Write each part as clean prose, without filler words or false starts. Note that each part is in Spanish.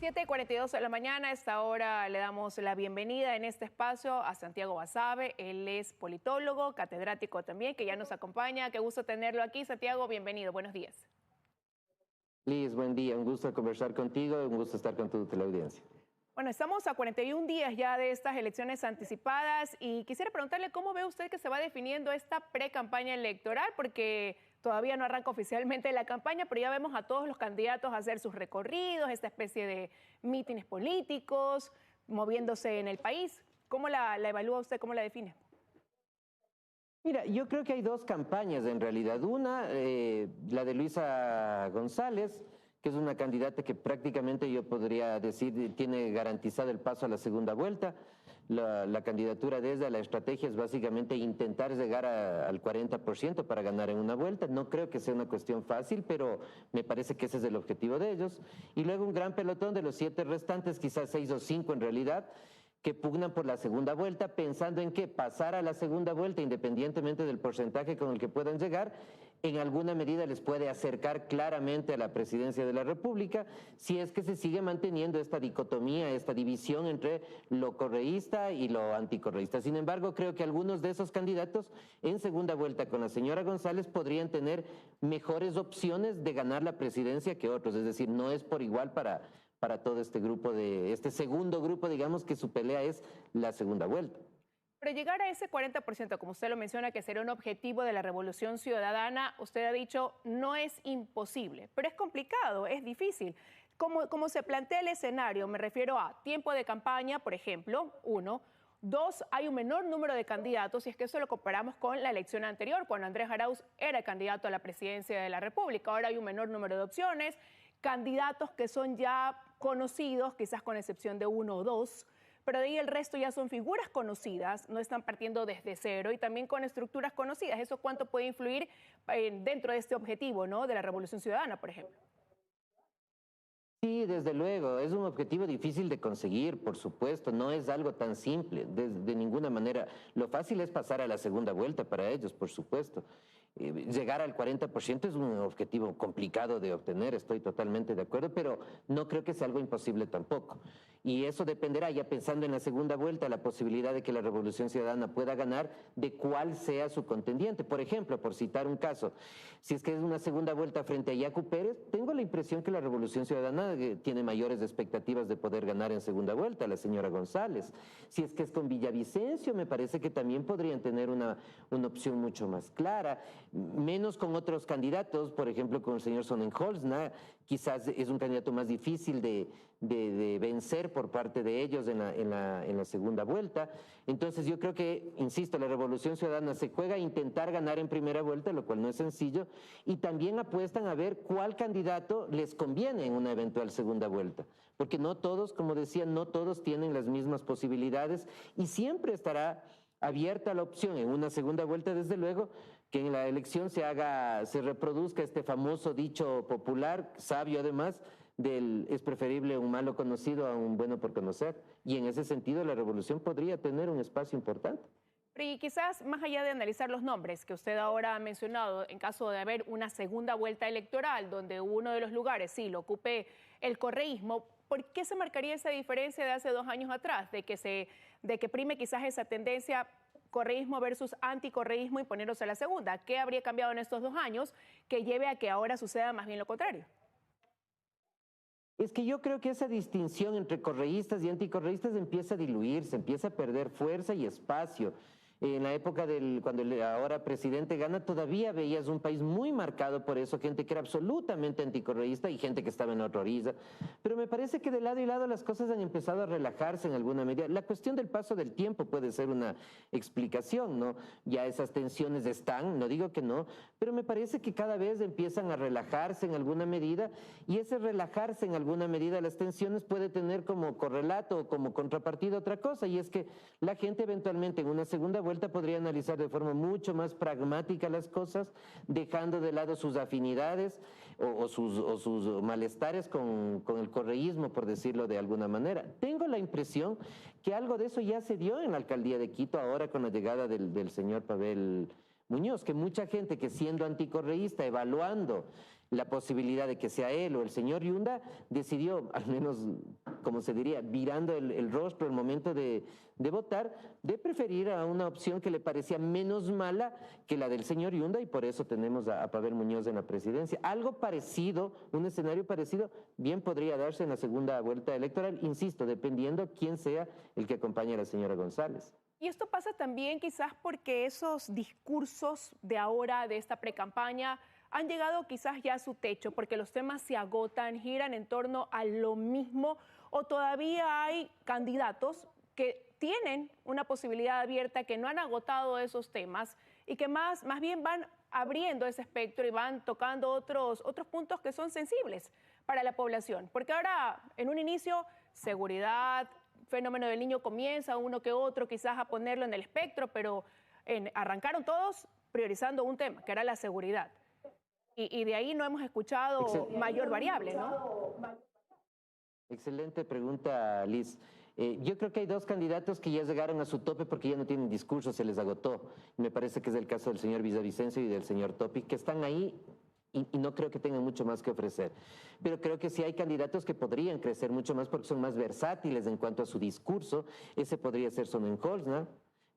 7:42 de la mañana, a esta hora le damos la bienvenida en este espacio a Santiago Basabe. Él es politólogo, catedrático también, que ya nos acompaña. Qué gusto tenerlo aquí. Santiago, bienvenido. Buenos días. Liz, buen día. Un gusto conversar contigo, un gusto estar con tu teleaudiencia. Bueno, estamos a 41 días ya de estas elecciones anticipadas y quisiera preguntarle cómo ve usted que se va definiendo esta pre-campaña electoral, porque todavía no arranca oficialmente la campaña, pero ya vemos a todos los candidatos hacer sus recorridos, esta especie de mítines políticos, moviéndose en el país. ¿Cómo la evalúa usted? ¿Cómo la define? Mira, yo creo que hay dos campañas en realidad. Una, la de Luisa González, que es una candidata que prácticamente yo podría decir tiene garantizado el paso a la segunda vuelta. La candidatura de ella, la estrategia es básicamente intentar llegar al 40% para ganar en una vuelta. No creo que sea una cuestión fácil, pero me parece que ese es el objetivo de ellos. Y luego un gran pelotón de los 7 restantes, quizás 6 o 5 en realidad, que pugnan por la segunda vuelta, pensando en que pasar a la segunda vuelta, independientemente del porcentaje con el que puedan llegar, en alguna medida les puede acercar claramente a la presidencia de la República, si es que se sigue manteniendo esta dicotomía, esta división entre lo correísta y lo anticorreísta. Sin embargo, creo que algunos de esos candidatos en segunda vuelta con la señora González podrían tener mejores opciones de ganar la presidencia que otros, es decir, no es por igual para todo este grupo, este segundo grupo, digamos, que su pelea es la segunda vuelta. Pero llegar a ese 40%, como usted lo menciona, que sería un objetivo de la Revolución Ciudadana, usted ha dicho, no es imposible, pero es complicado, es difícil. Como se plantea el escenario, me refiero a tiempo de campaña, por ejemplo, 1. 2, hay un menor número de candidatos, y es que eso lo comparamos con la elección anterior, cuando Andrés Arauz era candidato a la presidencia de la República. Ahora hay un menor número de opciones, candidatos que son ya conocidos, quizás con excepción de 1 o 2, pero de ahí el resto ya son figuras conocidas, no están partiendo desde cero y también con estructuras conocidas. ¿Eso cuánto puede influir dentro de este objetivo, ¿no?, de la Revolución Ciudadana, por ejemplo? Sí, desde luego, es un objetivo difícil de conseguir, por supuesto, no es algo tan simple, de ninguna manera. Lo fácil es pasar a la segunda vuelta para ellos, por supuesto. Llegar al 40% es un objetivo complicado de obtener, estoy totalmente de acuerdo, pero no creo que sea algo imposible tampoco. Y eso dependerá, ya pensando en la segunda vuelta, la posibilidad de que la Revolución Ciudadana pueda ganar, de cuál sea su contendiente. Por ejemplo, por citar un caso, si es que es una segunda vuelta frente a Yacu Pérez, tengo la impresión que la Revolución Ciudadana tiene mayores expectativas de poder ganar en segunda vuelta, la señora González. Si es que es con Villavicencio, me parece que también podrían tener una opción mucho más clara, menos con otros candidatos, por ejemplo, con el señor Sonnenholzner, quizás es un candidato más difícil de vencer por parte de ellos en la segunda vuelta. Entonces yo creo que, insisto, la Revolución Ciudadana se juega a intentar ganar en primera vuelta, lo cual no es sencillo, y también apuestan a ver cuál candidato les conviene en una eventual segunda vuelta, porque no todos, como decía, no todos tienen las mismas posibilidades y siempre estará abierta la opción en una segunda vuelta, desde luego, que en la elección se reproduzca este famoso dicho popular, sabio además, es preferible un malo conocido a un bueno por conocer, y en ese sentido la revolución podría tener un espacio importante. Y quizás más allá de analizar los nombres que usted ahora ha mencionado, en caso de haber una segunda vuelta electoral donde uno de los lugares sí lo ocupe el correísmo, ¿por qué se marcaría esa diferencia de hace 2 años atrás, de que prime quizás esa tendencia correísmo versus anticorreísmo y ponerlos a la segunda? ¿Qué habría cambiado en estos 2 años que lleve a que ahora suceda más bien lo contrario? Es que yo creo que esa distinción entre correístas y anticorreístas empieza a diluirse, empieza a perder fuerza y espacio. En la época cuando el ahora presidente gana, todavía veías un país muy marcado por eso, gente que era absolutamente anticorreísta y gente que estaba en otra orilla. Pero me parece que de lado y lado las cosas han empezado a relajarse en alguna medida. La cuestión del paso del tiempo puede ser una explicación, ¿no? Ya esas tensiones están, no digo que no, pero me parece que cada vez empiezan a relajarse en alguna medida, y ese relajarse en alguna medida las tensiones puede tener como correlato o como contrapartida otra cosa, y es que la gente eventualmente en una segunda vuelta podría analizar de forma mucho más pragmática las cosas, dejando de lado sus afinidades o sus malestares con el correísmo, por decirlo de alguna manera. Tengo la impresión que algo de eso ya se dio en la alcaldía de Quito ahora con la llegada del señor Pavel Muñoz, que mucha gente que siendo anticorreísta, evaluando la posibilidad de que sea él o el señor Yunda, decidió, al menos, como se diría, virando el rostro al momento de votar, de preferir a una opción que le parecía menos mala que la del señor Yunda, y por eso tenemos a Pavel Muñoz en la presidencia. Algo parecido, un escenario parecido, bien podría darse en la segunda vuelta electoral, insisto, dependiendo quién sea el que acompañe a la señora González. Y esto pasa también quizás porque esos discursos de ahora, de esta precampaña, han llegado quizás ya a su techo, porque los temas se agotan, giran en torno a lo mismo, o todavía hay candidatos que tienen una posibilidad abierta, que no han agotado esos temas y que más bien van abriendo ese espectro y van tocando otros puntos que son sensibles para la población. Porque ahora, en un inicio, seguridad, fenómeno del niño comienza, uno que otro quizás a ponerlo en el espectro, pero arrancaron todos priorizando un tema, que era la seguridad. Y de ahí no hemos escuchado mayor variable, ¿no? Excelente pregunta, Liz. Yo creo que hay dos candidatos que ya llegaron a su tope porque ya no tienen discurso, se les agotó. Me parece que es el caso del señor Villavicencio y del señor Topic, que están ahí y no creo que tengan mucho más que ofrecer. Pero creo que sí hay candidatos que podrían crecer mucho más porque son más versátiles en cuanto a su discurso. Ese podría ser Sonnenholzner,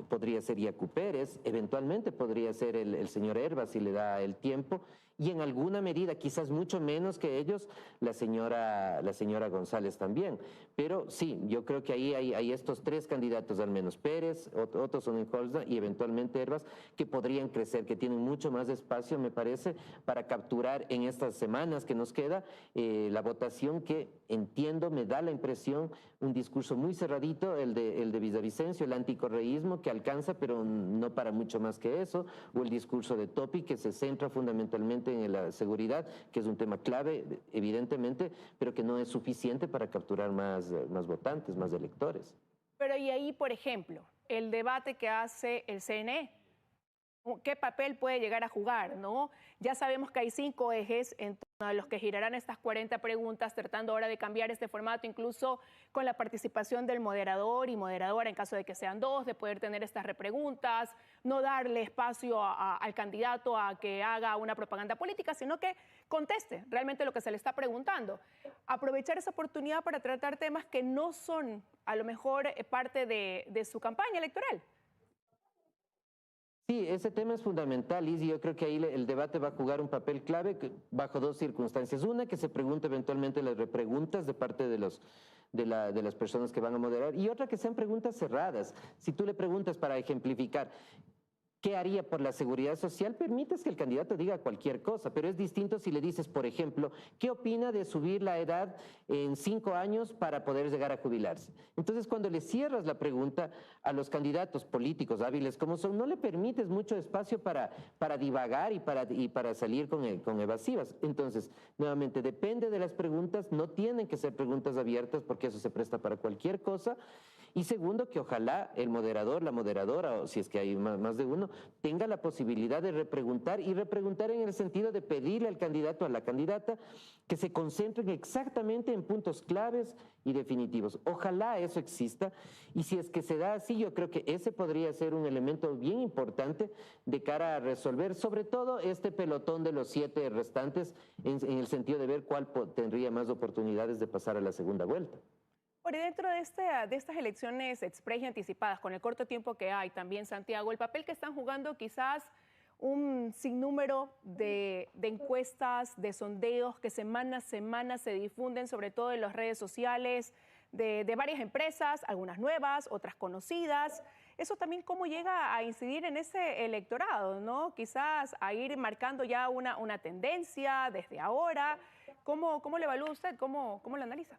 podría ser Yacu Pérez, eventualmente podría ser el señor Herbas si le da el tiempo, y en alguna medida, quizás mucho menos que ellos, la señora González también. Pero sí, yo creo que ahí hay estos tres candidatos al menos, Pérez, Otto Sonnenholzner y eventualmente Herbas, que podrían crecer, que tienen mucho más espacio, me parece, para capturar en estas semanas que nos queda la votación que entiendo, me da la impresión, un discurso muy cerradito, el de Villavicencio, el anticorreísmo que alcanza, pero no para mucho más que eso, o el discurso de Topi que se centra fundamentalmente en la seguridad, que es un tema clave, evidentemente, pero que no es suficiente para capturar más votantes, más electores. Pero y ahí, por ejemplo, el debate que hace el CNE, ¿qué papel puede llegar a jugar, no? Ya sabemos que hay 5 ejes en torno a los que girarán estas 40 preguntas, tratando ahora de cambiar este formato, incluso con la participación del moderador y moderadora en caso de que sean 2, de poder tener estas repreguntas, no darle espacio al candidato a que haga una propaganda política, sino que conteste realmente lo que se le está preguntando. Aprovechar esa oportunidad para tratar temas que no son a lo mejor parte de su campaña electoral. Sí, ese tema es fundamental, Liz, y yo creo que ahí el debate va a jugar un papel clave bajo dos circunstancias. Una, que se pregunte eventualmente las repreguntas de parte de las personas que van a moderar, y otra, que sean preguntas cerradas. Si tú le preguntas para ejemplificar, ¿qué haría por la seguridad social? Permites que el candidato diga cualquier cosa, pero es distinto si le dices, por ejemplo, ¿qué opina de subir la edad en 5 años para poder llegar a jubilarse? Entonces, cuando le cierras la pregunta a los candidatos políticos hábiles como son, no le permites mucho espacio para divagar y para salir con evasivas. Entonces, nuevamente, depende de las preguntas, no tienen que ser preguntas abiertas porque eso se presta para cualquier cosa. Y segundo, que ojalá el moderador, la moderadora, o si es que hay más de uno, tenga la posibilidad de repreguntar, y repreguntar en el sentido de pedirle al candidato, a la candidata, que se concentren exactamente en puntos claves y definitivos. Ojalá eso exista, y si es que se da así, yo creo que ese podría ser un elemento bien importante de cara a resolver, sobre todo este pelotón de los 7 restantes, en el sentido de ver cuál tendría más oportunidades de pasar a la segunda vuelta. Por dentro de estas elecciones express y anticipadas, con el corto tiempo que hay también, Santiago, el papel que están jugando quizás un sinnúmero de encuestas, de sondeos que semana a semana se difunden, sobre todo en las redes sociales, de varias empresas, algunas nuevas, otras conocidas. Eso también cómo llega a incidir en ese electorado, ¿no? Quizás a ir marcando ya una tendencia desde ahora. ¿Cómo le evalúa usted? ¿Cómo lo analiza?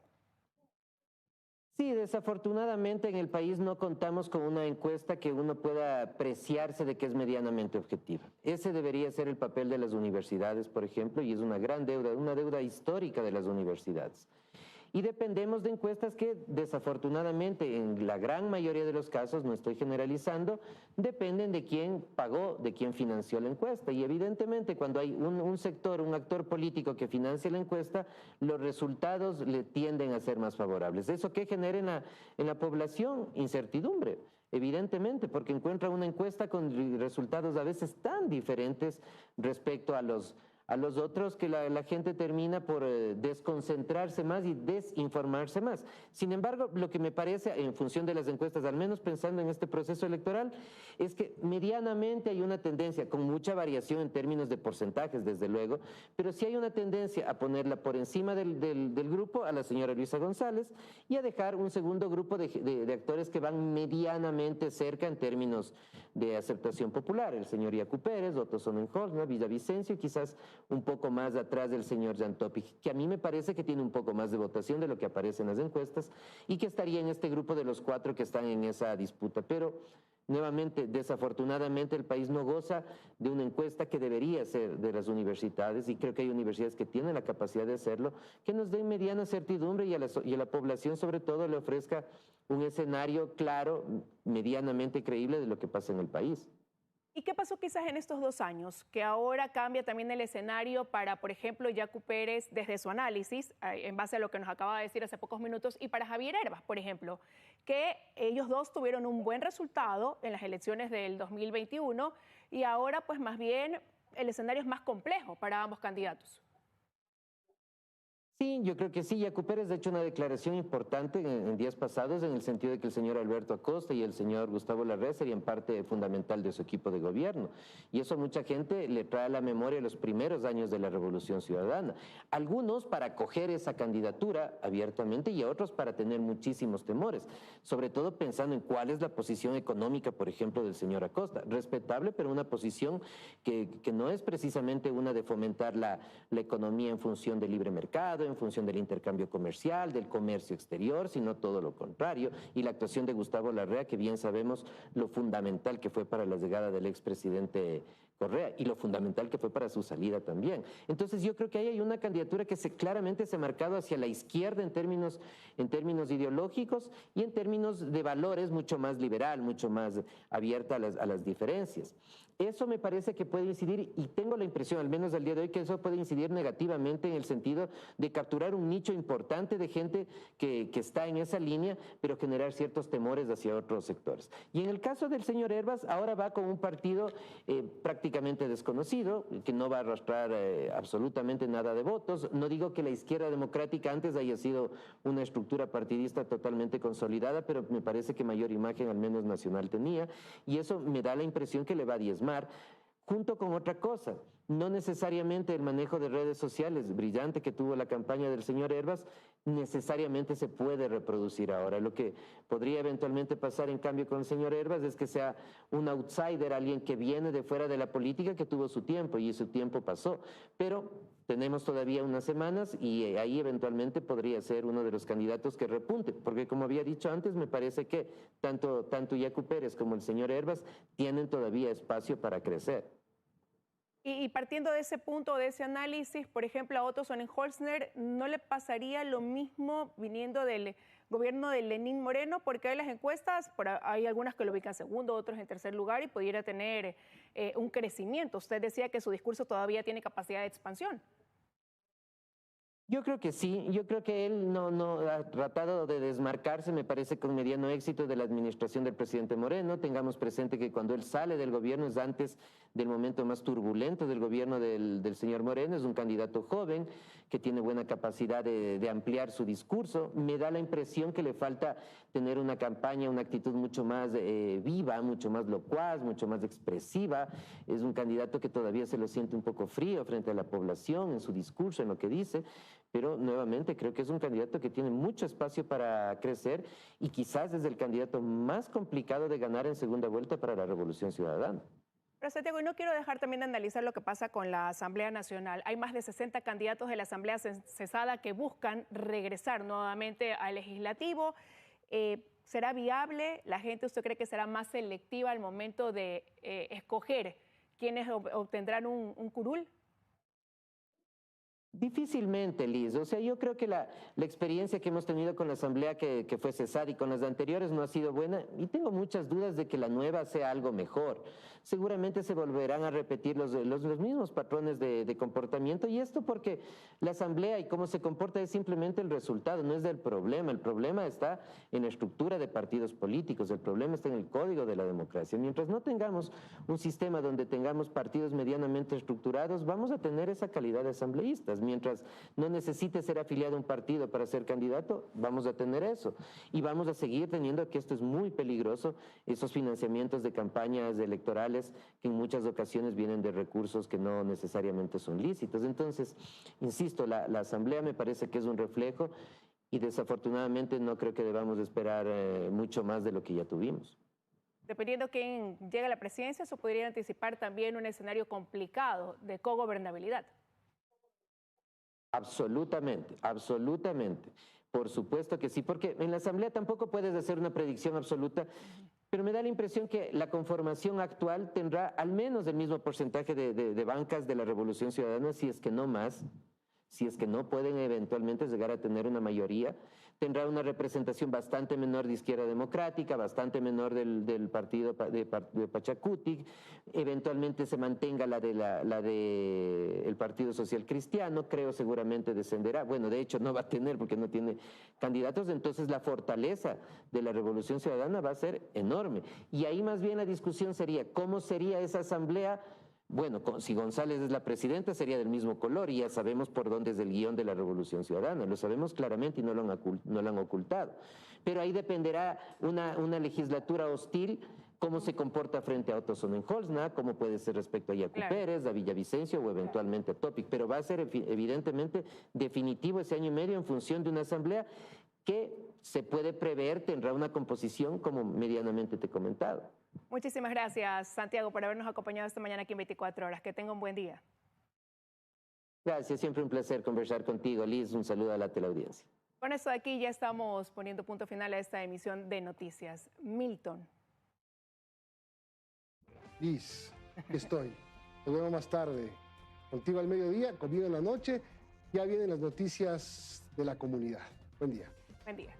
Sí, desafortunadamente en el país no contamos con una encuesta que uno pueda apreciarse de que es medianamente objetiva. Ese debería ser el papel de las universidades, por ejemplo, y es una gran deuda, una deuda histórica de las universidades. Y dependemos de encuestas que desafortunadamente en la gran mayoría de los casos, no estoy generalizando, dependen de quién pagó, de quién financió la encuesta. Y evidentemente cuando hay un sector, un actor político que financia la encuesta, los resultados le tienden a ser más favorables. ¿Eso qué genera en la población? Incertidumbre. evidentemente, porque encuentra una encuesta con resultados a veces tan diferentes respecto a los otros que la gente termina por desconcentrarse más y desinformarse más. Sin embargo, lo que me parece, en función de las encuestas, al menos pensando en este proceso electoral, es que medianamente hay una tendencia, con mucha variación en términos de porcentajes, desde luego, pero sí hay una tendencia a ponerla por encima del grupo, a la señora Luisa González, y a dejar un segundo grupo de actores que van medianamente cerca en términos de aceptación popular, el señor Yacu Pérez, Otto Sonnenholz, Villavicencio, y quizás un poco más atrás del señor Jan Topic, que a mí me parece que tiene un poco más de votación de lo que aparece en las encuestas y que estaría en este grupo de los 4 que están en esa disputa. Pero, nuevamente, desafortunadamente el país no goza de una encuesta que debería ser de las universidades, y creo que hay universidades que tienen la capacidad de hacerlo, que nos den mediana certidumbre y a la población sobre todo le ofrezca un escenario claro, medianamente creíble de lo que pasa en el país. ¿Y qué pasó quizás en estos 2 años? Que ahora cambia también el escenario para, por ejemplo, Yacu Pérez desde su análisis, en base a lo que nos acaba de decir hace pocos minutos, y para Javier Herbas, por ejemplo, que ellos dos tuvieron un buen resultado en las elecciones del 2021 y ahora pues más bien el escenario es más complejo para ambos candidatos. Sí, yo creo que sí. Yacu Pérez ha hecho una declaración importante en días pasados en el sentido de que el señor Alberto Acosta y el señor Gustavo Larrea serían parte fundamental de su equipo de gobierno. Y eso a mucha gente le trae a la memoria los primeros años de la Revolución Ciudadana. Algunos para acoger esa candidatura abiertamente y a otros para tener muchísimos temores, sobre todo pensando en cuál es la posición económica, por ejemplo, del señor Acosta. Respetable, pero una posición que no es precisamente una de fomentar la economía en función del libre mercado, en función del intercambio comercial, del comercio exterior, sino todo lo contrario, y la actuación de Gustavo Larrea, que bien sabemos lo fundamental que fue para la llegada del expresidente Correa y lo fundamental que fue para su salida también. Entonces yo creo que ahí hay una candidatura que claramente se ha marcado hacia la izquierda en términos ideológicos y en términos de valores mucho más liberal, mucho más abierta a las diferencias. Eso me parece que puede incidir, y tengo la impresión, al menos al día de hoy, que eso puede incidir negativamente en el sentido de capturar un nicho importante de gente que está en esa línea, pero generar ciertos temores hacia otros sectores. Y en el caso del señor Herbas, ahora va con un partido prácticamente desconocido, que no va a arrastrar absolutamente nada de votos. No digo que la izquierda democrática antes haya sido una estructura partidista totalmente consolidada, pero me parece que mayor imagen, al menos nacional, tenía, y eso me da la impresión que le va a diezmar, junto con otra cosa. No necesariamente el manejo de redes sociales brillante que tuvo la campaña del señor Herbas necesariamente se puede reproducir ahora. Lo que podría eventualmente pasar en cambio con el señor Herbas es que sea un outsider, alguien que viene de fuera de la política, que tuvo su tiempo y su tiempo pasó. Pero tenemos todavía unas semanas y ahí eventualmente podría ser uno de los candidatos que repunte, porque como había dicho antes, me parece que tanto Yacu Pérez como el señor Herbas tienen todavía espacio para crecer. Y partiendo de ese punto, de ese análisis, por ejemplo, a Otto Sonnenholzner, ¿no le pasaría lo mismo viniendo del gobierno de Lenín Moreno? Porque hay las encuestas, hay algunas que lo ubican segundo, otros en tercer lugar y pudiera tener un crecimiento. Usted decía que su discurso todavía tiene capacidad de expansión. Yo creo que sí, yo creo que él no ha tratado de desmarcarse, me parece, con mediano éxito de la administración del presidente Moreno. Tengamos presente que cuando él sale del gobierno es antes del momento más turbulento del gobierno del señor Moreno, es un candidato joven que tiene buena capacidad de ampliar su discurso. Me da la impresión que le falta tener una campaña, una actitud mucho más viva, mucho más locuaz, mucho más expresiva. Es un candidato que todavía se lo siente un poco frío frente a la población en su discurso, en lo que dice. Pero nuevamente creo que es un candidato que tiene mucho espacio para crecer y quizás es el candidato más complicado de ganar en segunda vuelta para la Revolución Ciudadana. Pero Santiago, y no quiero dejar también de analizar lo que pasa con la Asamblea Nacional. Hay más de 60 candidatos de la Asamblea cesada que buscan regresar nuevamente al legislativo. ¿Será viable? ¿La gente, usted cree que será más selectiva al momento de escoger quiénes obtendrán un curul? Difícilmente, Liz. O sea, yo creo que la experiencia que hemos tenido con la Asamblea que fue cesada y con las anteriores no ha sido buena y tengo muchas dudas de que la nueva sea algo mejor. Seguramente se volverán a repetir los mismos patrones de comportamiento y esto porque la Asamblea y cómo se comporta es simplemente el resultado, no es del problema. El problema está en la estructura de partidos políticos, el problema está en el código de la democracia. Mientras no tengamos un sistema donde tengamos partidos medianamente estructurados, vamos a tener esa calidad de asambleístas. Mientras no necesite ser afiliado a un partido para ser candidato, vamos a tener eso. Y vamos a seguir teniendo, que esto es muy peligroso, esos financiamientos de campañas electorales que en muchas ocasiones vienen de recursos que no necesariamente son lícitos. Entonces, insisto, la Asamblea me parece que es un reflejo y desafortunadamente no creo que debamos esperar mucho más de lo que ya tuvimos. Dependiendo quién llegue a la presidencia, eso podría anticipar también un escenario complicado de cogobernabilidad. Absolutamente, absolutamente. Por supuesto que sí, porque en la Asamblea tampoco puedes hacer una predicción absoluta, pero me da la impresión que la conformación actual tendrá al menos el mismo porcentaje de bancas de la Revolución Ciudadana, si es que no más, si es que no pueden eventualmente llegar a tener una mayoría. Tendrá una representación bastante menor de Izquierda Democrática, bastante menor del partido de Pachacutic, eventualmente se mantenga la de el Partido Social Cristiano, creo seguramente descenderá, bueno, de hecho no va a tener porque no tiene candidatos, entonces la fortaleza de la Revolución Ciudadana va a ser enorme. Y ahí más bien la discusión sería, ¿cómo sería esa asamblea? Bueno, si González es la presidenta sería del mismo color y ya sabemos por dónde es el guión de la Revolución Ciudadana, lo sabemos claramente y no lo han ocultado. Pero ahí dependerá una legislatura hostil, cómo se comporta frente a Otto Sonnenholzna, cómo puede ser respecto a Yacu Pérez, a Villavicencio o eventualmente a Topic, pero va a ser evidentemente definitivo ese año y medio en función de una asamblea que se puede prever tendrá una composición como medianamente te he comentado. Muchísimas gracias, Santiago, por habernos acompañado esta mañana aquí en 24 horas. Que tenga un buen día. Gracias, siempre un placer conversar contigo, Liz. Un saludo a la teleaudiencia. Con esto de aquí ya estamos poniendo punto final a esta emisión de noticias. Milton. Liz, aquí estoy. Nos vemos más tarde. Contigo al mediodía, conmigo en la noche. Ya vienen las noticias de la comunidad. Buen día. Buen día.